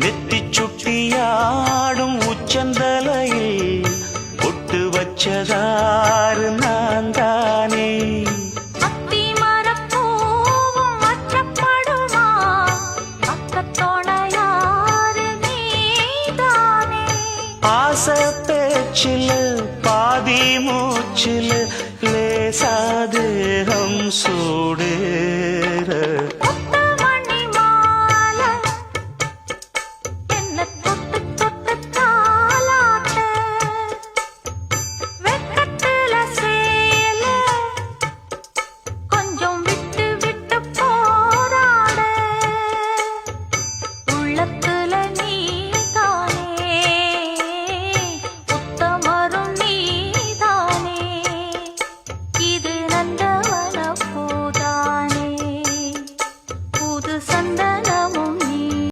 நெத்தி சுட்டியாடும் உச்சந்தலையில் பொட்டு வச்சதாறு நான் தானே. அத்தி மரப்பூவும் மற்றப்படுமா பக்கத்தோணையாறு நீதானே. ஆசை பேச்சில் பாதி மூச்சில் லேசாதேகம் சூ